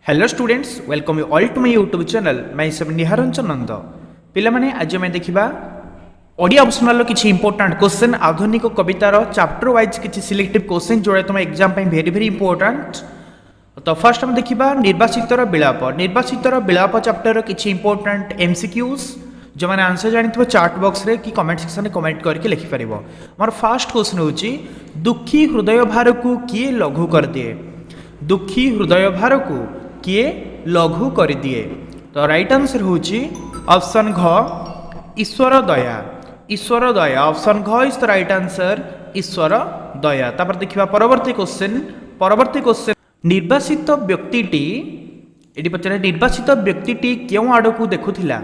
Hello students welcome you all to my YouTube channel मैं सब निहारंजन नंद पिलामाने आज मैं देखिबा ओडिया ऑप्शनल किछि इंपोर्टेंट क्वेश्चन आधुनिक कवितार चैप्टर वाइज किछि सिलेक्टिव क्वेश्चन जोड़ा तुम एग्जाम पे वेरी इंपोर्टेंट। तो फर्स्ट हम देखिबा निर्वाचितर विलाप चैप्टर किछि इंपोर्टेंट एमसीक्यूज जो मैंने आंसर जानी चार्ट बॉक्स रे कि कमेंट सेक्शन में कमेंट करके लिखि परिबो। मोर फर्स्ट क्वेश्चन होछि दुखी हृदय भार को किए लघु कर दिए। दुखी हृदय भार को किए लघु कर दिए। तो राइट आंसर होछि ऑप्शन घ ईश्वर दया। ईश्वर दया ऑप्शन घ इज द राइट आंसर ईश्वर दया। तापर देखिबा परवर्ती क्वेश्चन निर्वासित व्यक्तिटी एटी पचरे निर्वासित व्यक्तिटी केउ आडकू देखुथिला।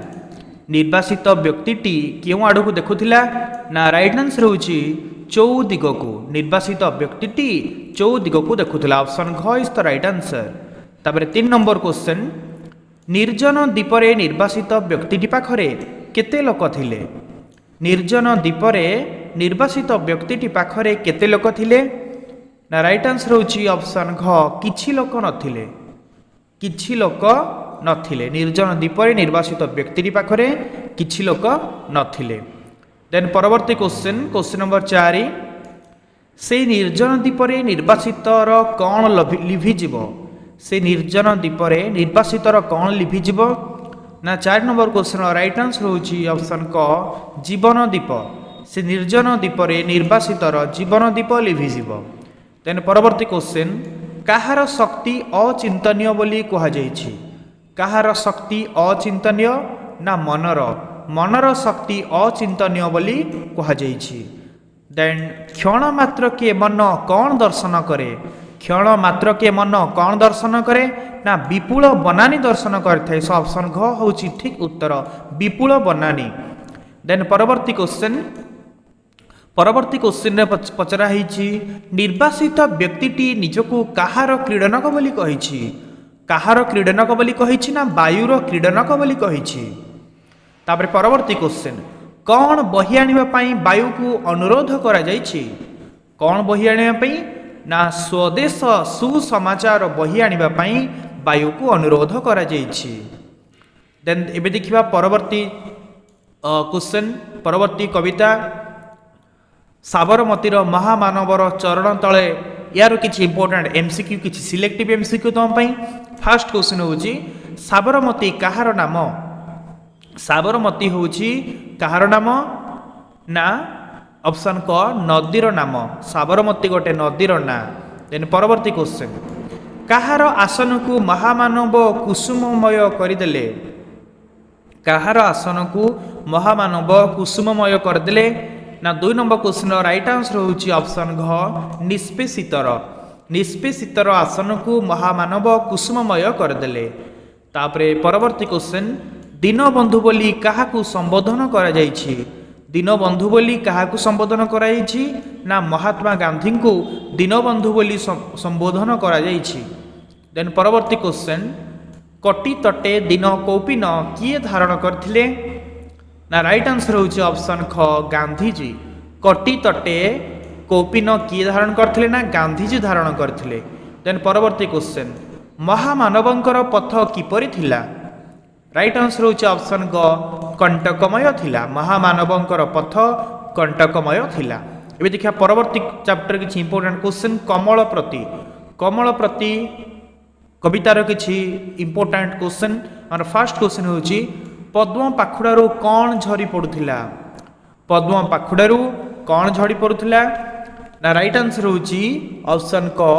निर्वासित व्यक्तिटी केउ आडकू देखुथिला ना राइट आंसर होछि चौदिगकू। निर्वासित व्यक्तिटी चौदिगकू देखुथिला ऑप्शन घ इज द राइट आंसर। तापर 3 नंबर क्वेश्चन निर्जन द्वीपरे निर्वासित व्यक्तिटी पाखरे केते लोक थिले। निर्जन द्वीपरे निर्वासित व्यक्तिटी पाखरे केते लोक थिले ना राइट आंसर होछि ऑप्शन घ किछि लोक नथिले। किछि लोक नथिले। निर्जन द्वीपरे निर्वासित व्यक्तिटी पाखरे किछि लोक नथिले। देन परवर्ती क्वेश्चन नंबर 4 से निर्जन द्वीपरे निर्वासितर कौन लिभि जीव। से निर्जन द्वीपरे निर्वासितर कौन लिभिजीव ना 4 नंबर क्वेश्चन राइट आंसर होछि ऑप्शन क जीवन द्वीप। से निर्जन द्वीपरे निर्वासितर जीवन द्वीप लिभिजीव। देन परवर्ती क्वेश्चन काहार शक्ति अचिंतनीय बोली कहा जायछि। काहार शक्ति अचिंतनीय ना मनर शक्ति अचिंतनीय बोली कहा जायछि। देन क्षण मात्र के मन कौन दर्शन करे। क्षण मात्र के मन कौन दर्शन करे ना विपुल बनानी दर्शन करथे। सो ऑप्शन घ होछि ठीक उत्तर विपुल बनानी। देन परवर्ती क्वेश्चन रे पचरा हिछि निर्वासित व्यक्तिटी निजको काहार क्रीडनक बोली कहिछि। काहार क्रीडनक बोली कहिछि ना वायुर क्रीडनक बोली कहिछि। तापर परवर्ती क्वेश्चन कौन बही आनिबा पई वायु को अनुरोध करा जायछि। कौन बही आनिबा पई ना स्वदेश सुसमाचार बही आनिबा पई वायु को अनुरोध करा जायछि। देन एबे देखिबा परवर्ती क्वेश्चन परवर्ती कविता साबरमतीर महामानवर चरण तले यार किछि इंपोर्टेंट एमसीक्यू किछि सिलेक्टिव एमसीक्यू तुम पई। फर्स्ट क्वेश्चन होछि साबरमती काहार नाम। साबरमती होछि काहार नाम ना ऑप्शन क नदीर नाम। साबरमती गोटे नदीर ना। देन परवर्ती क्वेश्चन काहार आसन को महामानव कुसुममय करदेले। काहार आसन को महामानव कुसुममय करदेले ना 2 नंबर क्वेश्चन राइट आंसर होछि ऑप्शन घ निष्पेषितर। निष्पेषितर आसन को महामानव कुसुममय करदेले। तापरे परवर्ती क्वेश्चन दीनबंधु बोली काहाकू संबोधन करा जायछि। दीनबंधु बोली काहाकू संबोधन कराइछि ना महात्मा गांधी को दीनबंधु बोली संबोधन करा जायछि। देन परवर्ती क्वेश्चन कटी तटे दिन कौपिन किए धारण करथिले ना राइट आंसर होछि ऑप्शन ख गांधीजी। कटी तटे कौपिन किए धारण करथिले ना गांधीजी धारण करथिले। देन परवर्ती क्वेश्चन महामानवंकर पथ किपरि थिला। राइट आंसर होछि ऑप्शन ग कंटकमय थिला। महामानवंकर पथ कंटकमय थिला। एबे देखिया परवर्ती चैप्टर किछि इंपोर्टेंट क्वेश्चन कमल प्रति कवितार किछि इंपोर्टेंट क्वेश्चन। और फर्स्ट क्वेश्चन होछि पद्म पाखुड़ारू कौन झरी पड़ुथिला। पद्म पाखुड़ारू कौन झरी पड़ुथिला ना राइट आंसर होछि ऑप्शन क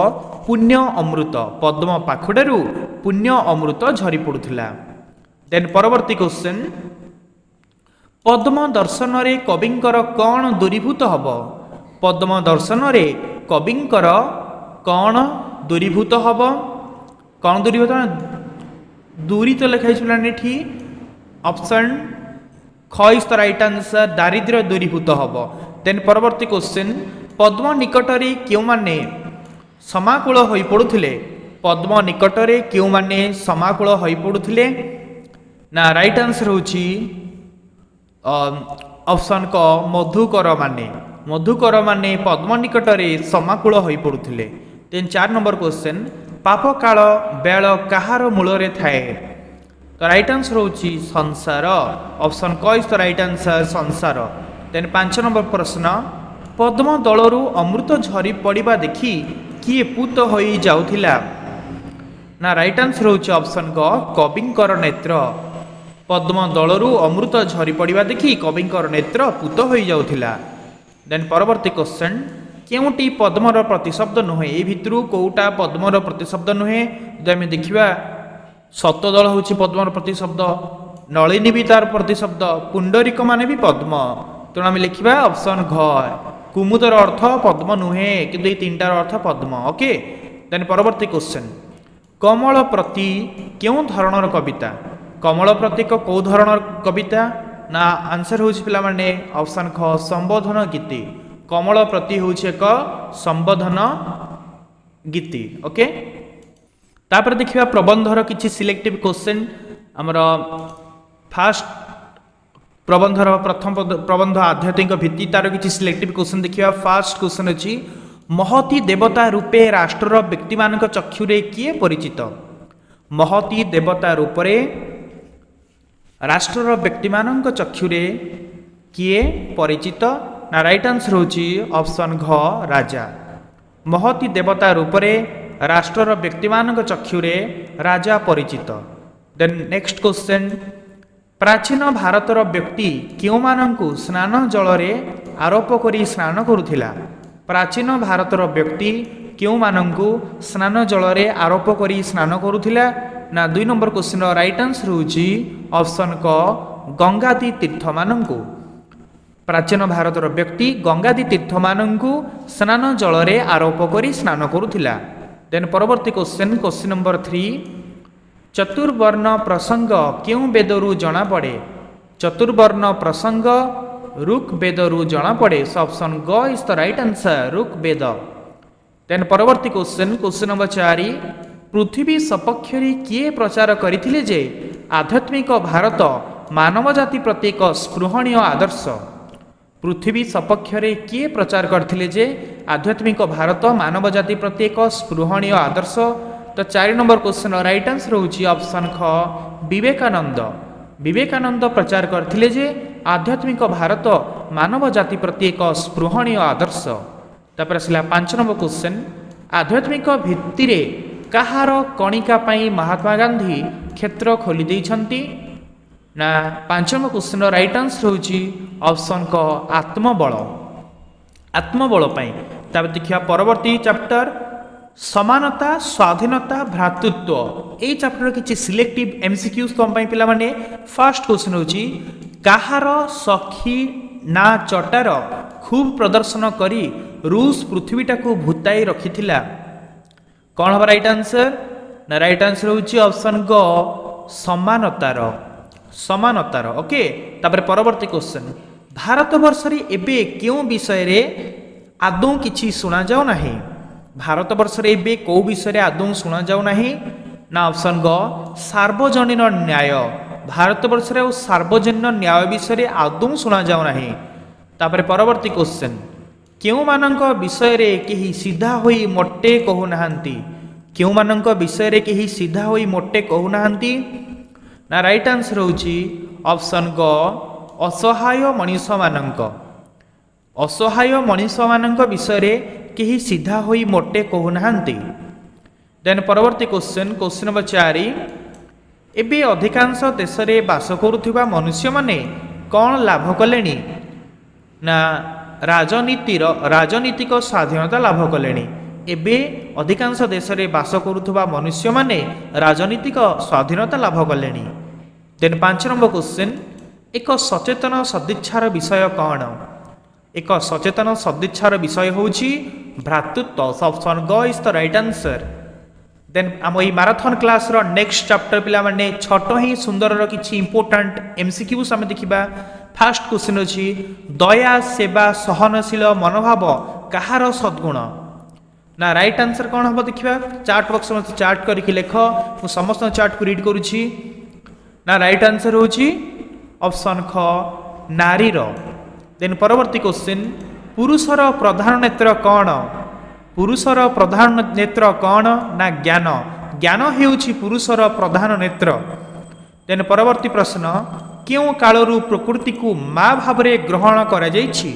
पुण्य अमृत। पद्म पाखुड़ारू पुण्य अमृत झरी पड़ुथिला। देन परवर्ती क्वेश्चन पद्म दर्शन रे कविंकर कौन दूरीभूत हब। पद्म दर्शन रे कविंकर कौन दूरीभूत हब। कौन दूरीभूत दूरी तो लिखाई छलानी ऑप्शन ख इज द राइट आंसर दारिद्र्य दूरीभूत हब। देन परवर्ती क्वेश्चन पद्म निकटरे केउ माने समाकुल होई पडुथिले। पद्म निकटरे केउ माने समाकुल होई पडुथिले ना राइट आंसर होछि ऑप्शन क मधुकर माने पद्म निकटरे समाकुल होई पडुथिले। देन 4 नंबर क्वेश्चन ପାପ କାଳ ବେଳ କାହାର ମୂଳରେ ଥାଏ? ତ ରାଇଟ୍ ଆନ୍ସର ହେଉଛି ସଂସାର। ଅପସନ୍ କ ଇଜ୍ ଦ ରାଇଟ୍ ଆନ୍ସର ସଂସାର। ଦେନ୍ 5 ନମ୍ବର ପ୍ରଶ୍ନ, ପଦ୍ମ ଦଳରୁ ଅମୃତ ଝରି ପଡ଼ିବା ଦେଖି କିଏ ପୂତ ହୋଇ ଯାଉଥିଲା? ନା ରାଇଟ୍ ଆନ୍ସର ହେଉଛି ଅପସନ୍ କ କବିଙ୍କର ନେତ୍ର। ପଦ୍ମ ଦଳରୁ ଅମୃତ ଝରି ପଡ଼ିବା ଦେଖି କବିଙ୍କର ନେତ୍ର ପୂତ ହୋଇଯାଉଥିଲା। ଦେନ୍ ପରବର୍ତ୍ତୀ କ୍ୱେଶ୍ଚନ୍, କେଉଁଟି ପଦ୍ମର ପ୍ରତିଶବ୍ଦ ନୁହେଁ? ଏ ଭିତରୁ କେଉଁଟା ପଦ୍ମର ପ୍ରତିଶବ୍ଦ ନୁହେଁ? ଯଦି ଆମେ ଦେଖିବା ଶତଦଳ ହେଉଛି ପଦ୍ମର ପ୍ରତିଶବ୍ଦ, ନଳିନୀ ବି ତାର ପ୍ରତିଶବ୍ଦ, ପୁଣ୍ଡରିକ ମାନେ ବି ପଦ୍ମ। ତେଣୁ ଆମେ ଲେଖିବା ଅପସନ୍ ଘ। କୁମୁଦର ଅର୍ଥ ପଦ୍ମ ନୁହେଁ, କିନ୍ତୁ ଏଇ ତିନିଟାର ଅର୍ଥ ପଦ୍ମ। ଓକେ। ଦେନ୍ ପରବର୍ତ୍ତୀ କ୍ୱେଶ୍ଚନ୍, କମଳ ପ୍ରତି କେଉଁ ଧରଣର କବିତା? କମଳ ପ୍ରତି ଏକ କେଉଁ ଧରଣର କବିତା? ନା ଆନ୍ସର ହେଉଛି ପିଲାମାନେ ଅପସନ୍ ଖ ସମ୍ବୋଧନ ଗୀତି। କମଳ ପ୍ରତି ହେଉଛି ଏକ ସମ୍ବୋଧନ ଗୀତି। ଓକେ। ତାପରେ ଦେଖିବା ପ୍ରବନ୍ଧର କିଛି ସିଲେକ୍ଟିଭ କ୍ୱେଶ୍ଚନ୍। ଆମର ଫାଷ୍ଟ ପ୍ରବନ୍ଧର ପ୍ରଥମ ପ୍ରବନ୍ଧ ଆଧ୍ୟାତ୍ମିକ ଭିତ୍ତି, ତାର କିଛି ସିଲେକ୍ଟିଭ କ୍ୱେଶ୍ଚନ୍ ଦେଖିବା। ଫାଷ୍ଟ କ୍ୱେଶ୍ଚନ୍ ଅଛି, ମହତୀ ଦେବତା ରୂପେ ରାଷ୍ଟ୍ରର ବ୍ୟକ୍ତିମାନଙ୍କ ଚକ୍ଷୁରେ କିଏ ପରିଚିତ? ମହତୀ ଦେବତା ରୂପରେ ରାଷ୍ଟ୍ରର ବ୍ୟକ୍ତିମାନଙ୍କ ଚକ୍ଷୁରେ କିଏ ପରିଚିତ? ନା ରାଇଟ୍ ଆନ୍ସର ହେଉଛି ଅପସନ୍ ଘ ରାଜା। ମହତୀ ଦେବତା ରୂପରେ ରାଷ୍ଟ୍ରର ବ୍ୟକ୍ତିମାନଙ୍କ ଚକ୍ଷୁରେ ରାଜା ପରିଚିତ। ଦେନ୍ ନେକ୍ସଟ କ୍ୱେଶ୍ଚନ୍, ପ୍ରାଚୀନ ଭାରତର ବ୍ୟକ୍ତି କେଉଁମାନଙ୍କୁ ସ୍ନାନ ଜଳରେ ଆରୋପ କରି ସ୍ନାନ କରୁଥିଲା? ପ୍ରାଚୀନ ଭାରତର ବ୍ୟକ୍ତି କେଉଁମାନଙ୍କୁ ସ୍ନାନ ଜଳରେ ଆରୋପ କରି ସ୍ନାନ କରୁଥିଲା? ନା 2 ନମ୍ବର କ୍ୱେଶ୍ଚନର ରାଇଟ୍ ଆନ୍ସର ହେଉଛି ଅପସନ୍ କ ଗଙ୍ଗାଦି ତୀର୍ଥମାନଙ୍କୁ। ପ୍ରାଚୀନ ଭାରତର ବ୍ୟକ୍ତି ଗଙ୍ଗାଦି ତୀର୍ଥମାନଙ୍କୁ ସ୍ନାନ ଜଳରେ ଆରୋପ କରି ସ୍ନାନ କରୁଥିଲା। ଦେନ୍ ପରବର୍ତ୍ତୀ କ୍ୱେଶ୍ଚନ୍, କ୍ୱେଶ୍ଚନ୍ ନମ୍ବର 3, ଚତୁର୍ବର୍ଣ୍ଣ ପ୍ରସଙ୍ଗ କେଉଁ ବେଦରୁ ଜଣାପଡ଼େ? ଚତୁର୍ବର୍ଣ୍ଣ ପ୍ରସଙ୍ଗ ଋକ୍ ବେଦରୁ ଜଣାପଡ଼େ। ସୋ ଅପସନ୍ ଗ is the right answer Rig Veda. Then ପରବର୍ତ୍ତୀ କ୍ୱେଶ୍ଚନ୍, କ୍ୱେଶ୍ଚନ୍ ନମ୍ବର 4, ପୃଥିବୀ ସପକ୍ଷରେ କିଏ ପ୍ରଚାର କରିଥିଲେ ଯେ ଆଧ୍ୟାତ୍ମିକ ଭାରତ ମାନବ ଜାତି ପ୍ରତି ଏକ ସ୍ପୃହଣୀୟ ଆଦର୍ଶ? ପୃଥିବୀ ସପକ୍ଷରେ କିଏ ପ୍ରଚାର କରିଥିଲେ ଯେ ଆଧ୍ୟାତ୍ମିକ ଭାରତ ମାନବ ଜାତି ପ୍ରତି ଏକ ସ୍ପୃହଣୀୟ ଆଦର୍ଶ? ତ 4 ନମ୍ବର କ୍ୱେଶ୍ଚନର ରାଇଟ୍ ଆନ୍ସର ହେଉଛି ଅପସନ୍ ଖ ବିବେକାନନ୍ଦ। ବିବେକାନନ୍ଦ ପ୍ରଚାର କରିଥିଲେ ଯେ ଆଧ୍ୟାତ୍ମିକ ଭାରତ ମାନବ ଜାତି ପ୍ରତି ଏକ ସ୍ପୃହଣୀୟ ଆଦର୍ଶ। ତାପରେ ଆସିଲା 5 ନମ୍ବର କ୍ୱେଶ୍ଚନ୍, ଆଧ୍ୟାତ୍ମିକ ଭିତ୍ତିରେ କାହାର କଣିକା ପାଇଁ ମହାତ୍ମା ଗାନ୍ଧୀ କ୍ଷେତ୍ର ଖୋଲି ଦେଇଛନ୍ତି? ନା 5 ନମ୍ବର କ୍ୱେଶ୍ଚନର ରାଇଟ୍ ଆନ୍ସର ହେଉଛି ଅପସନ୍ କ ଆତ୍ମବଳ। ଆତ୍ମବଳ ପାଇଁ। ତାପରେ ଦେଖିବା ପରବର୍ତ୍ତୀ ଚାପ୍ଟର ସମାନତା ସ୍ୱାଧୀନତା ଭ୍ରାତୃତ୍ୱ। ଏଇ ଚାପ୍ଟର କିଛି ସିଲେକ୍ଟିଭ MCQs ତମ ପାଇଁ ପିଲାମାନେ। ଫାର୍ଷ୍ଟ କ୍ୱେଶ୍ଚନ୍ ହେଉଛି, କାହାର ସଖୀ ନା ଚଟାର ଖୁବ୍ ପ୍ରଦର୍ଶନ କରି ରୁଷ ପୃଥିବୀଟାକୁ ଭୂତାଇ ରଖିଥିଲା? କ'ଣ ହେବ ରାଇଟ୍ ଆନ୍ସର? ନା ରାଇଟ୍ ଆନ୍ସର ହେଉଛି ଅପସନ୍ ଗ ସମାନତାର। ସମାନତାର। ଓକେ। ତାପରେ ପରବର୍ତ୍ତୀ କ୍ୱେଶ୍ଚନ୍, ଭାରତବର୍ଷରେ ଏବେ କେଉଁ ବିଷୟରେ ଆଦୌ କିଛି ଶୁଣାଯାଉ ନାହିଁ? ଭାରତବର୍ଷରେ ଏବେ କେଉଁ ବିଷୟରେ ଆଦୌ ଶୁଣାଯାଉ ନାହିଁ? ନା ଅପସନ୍ ଗ ସାର୍ବଜନୀନ ନ୍ୟାୟ। ଭାରତବର୍ଷରେ ଆଉ ସାର୍ବଜନୀନ ନ୍ୟାୟ ବିଷୟରେ ଆଦୌ ଶୁଣାଯାଉ ନାହିଁ। ତାପରେ ପରବର୍ତ୍ତୀ କ୍ୱେଶ୍ଚନ୍, କେଉଁମାନଙ୍କ ବିଷୟରେ କେହି ସିଧା ହୋଇ ମୋଟେ କହୁନାହାନ୍ତି? କେଉଁମାନଙ୍କ ବିଷୟରେ କେହି ସିଧା ହୋଇ ମୋଟେ କହୁନାହାନ୍ତି? ନା ରାଇଟ୍ ଆନ୍ସର ହେଉଛି ଅପସନ୍ ଗ ଅସହାୟ ମଣିଷମାନଙ୍କ। ଅସହାୟ ମଣିଷମାନଙ୍କ ବିଷୟରେ କେହି ସିଧା ହୋଇ ମୋଟେ କହୁନାହାନ୍ତି। ଦେନ୍ ପରବର୍ତ୍ତୀ କ୍ୱେଶ୍ଚନ୍, କ୍ୱେଶ୍ଚନ୍ ନମ୍ବର 4, ଏବେ ଅଧିକାଂଶ ଦେଶରେ ବାସ କରୁଥିବା ମନୁଷ୍ୟମାନେ କ'ଣ ଲାଭ କଲେଣି? ନା ରାଜନୀତିକ ସ୍ୱାଧୀନତା ଲାଭ କଲେଣି। ଏବେ ଅଧିକାଂଶ ଦେଶରେ ବାସ କରୁଥିବା ମନୁଷ୍ୟମାନେ ରାଜନୀତିକ ସ୍ୱାଧୀନତା ଲାଭ କଲେଣି। ଦେନ୍ 5 ନମ୍ବର କ୍ୱେଶ୍ଚନ୍, ଏକ ସଚେତନ ସଦିଚ୍ଛାର ବିଷୟ କ'ଣ? ଏକ ସଚେତନ ସଦିଚ୍ଛାର ବିଷୟ ହେଉଛି ଭ୍ରାତୃତ୍ୱ। ଅପସନ୍ ଗ ଇଜ୍ ଦ ରାଇଟ୍ ଆନ୍ସର। ଦେନ୍ ଆମ ଏଇ ମାରାଥନ୍ କ୍ଲାସ୍ର ନେକ୍ସଟ ଚାପ୍ଟର ପିଲାମାନେ ଛୋଟ ହିଁ ସୁନ୍ଦରର କିଛି ଇମ୍ପୋର୍ଟାଣ୍ଟ MCQs ଆମେ ଦେଖିବା। ଫାର୍ଷ୍ଟ କ୍ୱେଶ୍ଚନ୍ ଅଛି, ଦୟା ସେବା ସହନଶୀଳ ମନୋଭାବ କାହାର ସଦ୍ଗୁଣ? ନା ରାଇଟ୍ ଆନ୍ସର କ'ଣ ହେବ ଦେଖିବା। ଚାର୍ଟ ବକ୍ସ ମୋତେ ଚାର୍ଟ କରିକି ଲେଖ, ମୁଁ ସମସ୍ତଙ୍କ ଚାର୍ଟକୁ ରିଡ୍ କରୁଛି। ନା ରାଇଟ୍ ଆନ୍ସର ହେଉଛି ଅପସନ୍ ଖ ନାରୀର। ଦେନ୍ ପରବର୍ତ୍ତୀ କ୍ୱେଶ୍ଚନ୍, ପୁରୁଷର ପ୍ରଧାନ ନେତ୍ର କ'ଣ? पुरुषर प्रधान नेत्र कौन ना ज्ञान ज्ञान हेउछि पुरुषर प्रधान नेत्र। देन परवर्ती प्रश्न क्यों कालरू प्रकृति को माँ भावरे ग्रहण करा जाइछि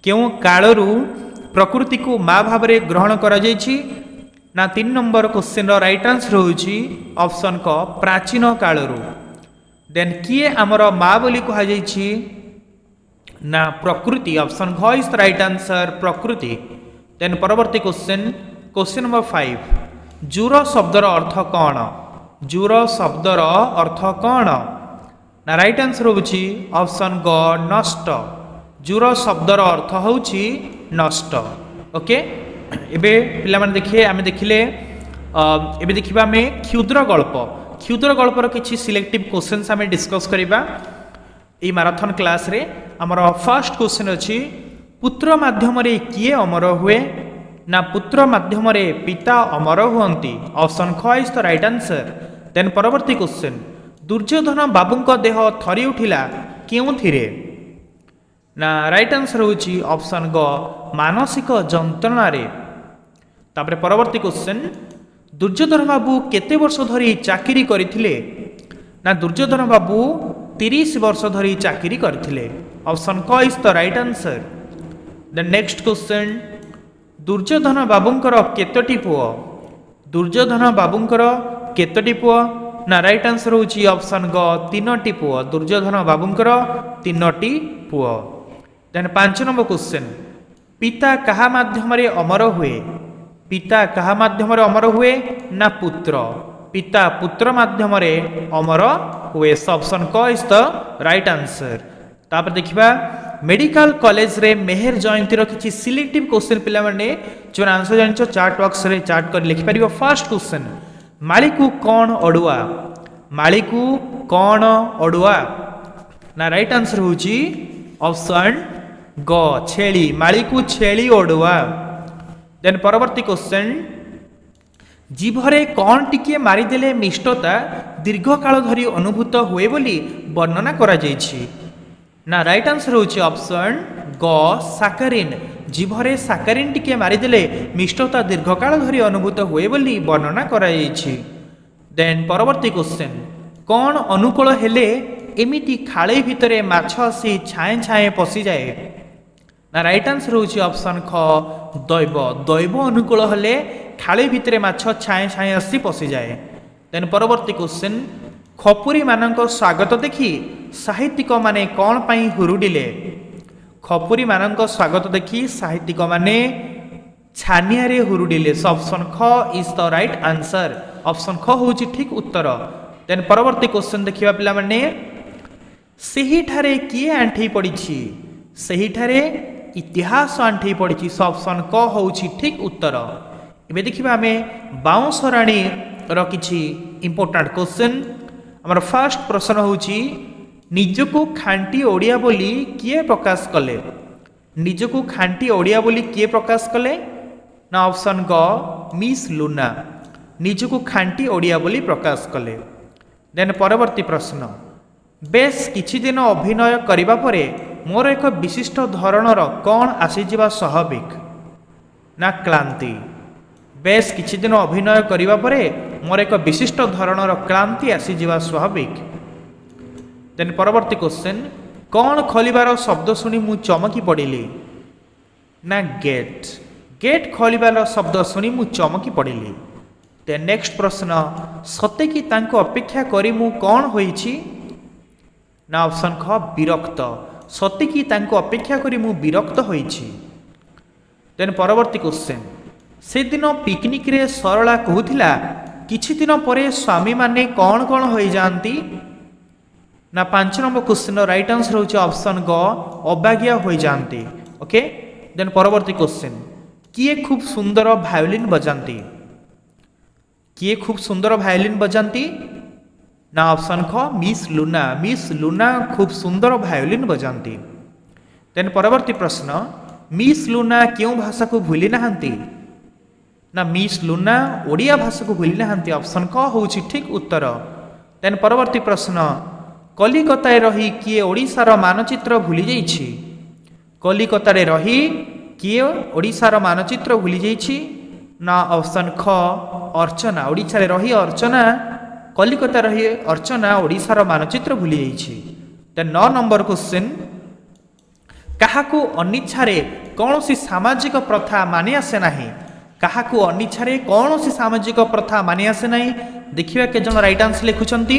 क्यों कालरू प्रकृति को माँ भावरे ग्रहण करा जाइछि ना 3 नंबर क्वेश्चन राइट आंसर होउछि ऑप्शन क प्राचीन कालरू। देन किए आमर माँ बोली कहा जाइछि ना प्रकृति ऑप्शन घ इज द राइट आंसर प्रकृति। देन परवर्ती क्वेश्चन नंबर 5 जूर शब्दर अर्थ कौन जूर शब्दर अर्थ कौन ना राइट आंसर होउछि ऑप्शन ग नष्ट जूर शब्दर अर्थ होउछि नष्ट। ओके एबे पिला माने देखिए आमे देखिले एबे देखिबा आमे क्षुद्र गल्पर किछि सिलेक्टिव क्वेश्चंस आमे डिस्कस करिबा ए मैराथन क्लास रे। हमर फर्स्ट क्वेश्चन अछि पुत्र माध्यम रे किए अमर हुए ना पुत्र माध्यम रे पिता अमर हुअंती ऑप्शन ख is the right answer. Then परवर्ती क्वेश्चन दुर्योधन बाबूंक देह थरी उठिला केउथिरे ना राइट आंसर होछि ऑप्शन ग मानसिक जंत्रणा रे। तापरे परवर्ती क्वेश्चन दुर्योधन बाबू केते वर्ष धरी चाकरी करथिले ना दुर्योधन बाबू 30 वर्ष धरी चाकरी करथिले ऑप्शन क is the right answer. The next question Duryodhan बाबूंकर केतोटी पुओ दुर्योधन बाबूंकर केतोटी पुओ ना राइट आंसर होछि ऑप्शन ग 3टी पुओ दुर्योधन बाबूंकर 3टी पुओ। देन 5 नंबर क्वेश्चन पिता कहा माध्यम रे अमर हुए पिता कहा माध्यम रे अमर हुए ना पुत्र पिता पुत्र माध्यम रे अमर हुए ऑप्शन क इज द राइट आंसर। तापर देखिबा मेडिकल कॉलेज रे मेहर जयंती रो किछि सिलेक्टिव क्वेश्चन पिला माने जो आंसर जानछो चार्ट बॉक्स रे चार्ट कर लिखि परिबो। फर्स्ट क्वेश्चन मालिकू कौन अडुआ मालिकू कौन अडुआ ना राइट आंसर होछि ऑप्शन ग छेली मालिकू छेली अडुआ। देन परवर्ती क्वेश्चन जीभरे कौन टिके मारिदेले मिष्टता दीर्घ काल धरी अनुभूत हुए बोली वर्णना करा जाइछि ना राइट आंसर होछि ऑप्शन ग साकारिन जीभरे साकारिन टिके मारिदेले मिष्टता दीर्घ काल धरी अनुभूत हुए बोली वर्णना करा जाइछि। देन परवर्ती क्वेश्चन कौन अनुकूल हेले एमिति खाळे भितरे माछ आसी छाए छाए पसी जाए ना राइट आंसर होछि ऑप्शन ख दैव दैव अनुकूल हेले खाळे भितरे माछ छाए छाए आसी पसी जाए। देन परवर्ती क्वेश्चन खपुरी मानक स्वागत देखि साहित्यिक माने कौन पाई हुरुडिले खपुरी मानक स्वागत देखि साहित्यिक माने छानिया रे हुरुडिले ऑप्शन ख is the right answer option ख होछि ठीक उत्तर। देन परवर्ती क्वेश्चन देखिबा पिला माने सेही ठारे किए आंठी पडिछि सेही ठारे इतिहास आंठी पडिछि ऑप्शन क होछि ठीक उत्तर। एबे देखिबा हमें बाउंसराणी रो किछि इंपोर्टेंट क्वेश्चन। हमर फर्स्ट प्रश्न होछि निजको खांटी ओडिया बोली किए प्रकाश कले निजको खांटी ओडिया बोली किए प्रकाश कले ना ऑप्शन ग मिस लुना निजको खांटी ओडिया बोली प्रकाश कले। देन परवर्ती प्रश्न बेस किछि दिन अभिनय करिबा परे मोर एक विशिष्ट धरणर कौन आसीजिबा स्वाभाविक ना क्लांति बेस किछि दिन अभिनय करिबा परे मोर एक विशिष्ट धरणर क्लांति आसीजिबा स्वाभाविक। देन परवर्ती क्वेश्चन कौन खोलिबार शब्द सुनी मु चमकी पड़िली ना गेट गेट खोलिबार शब्द सुनी मु चमकी पड़िली। देन नेक्स्ट प्रश्न सते कि तांको अपेक्षा करी मु कौन होईछि ना ऑप्शन ख विरक्त सते कि तांको अपेक्षा करी मु विरक्त होईछि। देन परवर्ती क्वेश्चन से दिन पिकनिक रे सरला कहूथिला किछि दिन परे स्वामी माने कौन कौन होई जानती ना 5 नंबर क्वेश्चन राइट आंसर होछि ऑप्शन ग अबाग्या होई जानती। ओके देन परवर्ती क्वेश्चन किए खूब सुंदर वायोलिन बजांती किए खूब सुंदर वायोलिन बजांती ना ऑप्शन ख मिस लुना खूब सुंदर वायोलिन बजांती। देन परवर्ती प्रश्न मिस लुना क्यों भाषा को भूली नहांती ना मिस लुना ओडिया भाषा को भूली नहांती ऑप्शन क होछि ठीक उत्तर। देन परवर्ती प्रश्न कलिकता रही किए ओडिशार मानचित्र भूली जाइछि कलिकता रही किए ओडिशार मानचित्र भूली जाइछि ना ऑप्शन ख अर्चना ओडिशा रे रही अर्चना कलिकता रही अर्चना ओडिशार मानचित्र भूली जाइछि। द 9 नंबर क्वेश्चन काहाकू अनिच्छारे कौनसी सामाजिक प्रथा मानि आसे नाही काहाकू अनिच्छारे कौनसी सामाजिक प्रथा मानि आसे नाही देखिबा के जन राइट आंसर लिखुचंती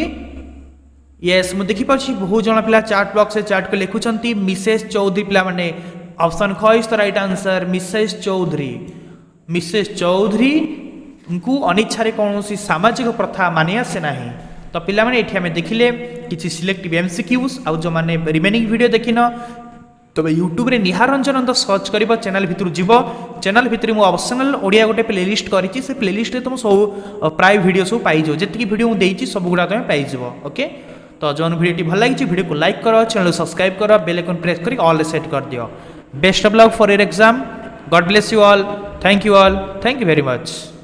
यस मु देखि पाछि बहुत जन पिला चार्ट बॉक्स से चार्ट को लिखुचंती मिसेस चौधरी पिला माने ऑप्शन ख is the right answer Mrs Chaudhary को अनिच्छारे कौनसी सामाजिक प्रथा मानि आसे नाही। तो पिला माने एठी हमें देखिले किछि सिलेक्टिव एमसीक्यूज आ जो माने रिमेनिंग वीडियो देखिन तबे यूट्यूब रे निहारंजन नंद सर्च करिबो चैनल भितर जीव चैनल भितर मु ऑप्शनल ओडिया गोटे प्लेलिस्ट करिछि से प्लेलिस्ट रे तुम सब प्राय वीडियो सब पाइ जो जेतिकी वीडियो मु देइछि सब गुडा तुम पाइ जिवो ओके। तो जोन वीडियो भल लागिछि वीडियो को लाइक करो चैनल सब्सक्राइब करो बेल आइकन प्रेस करी ऑल सेट कर दियो। Best of luck for your exam God bless you all thank you very much.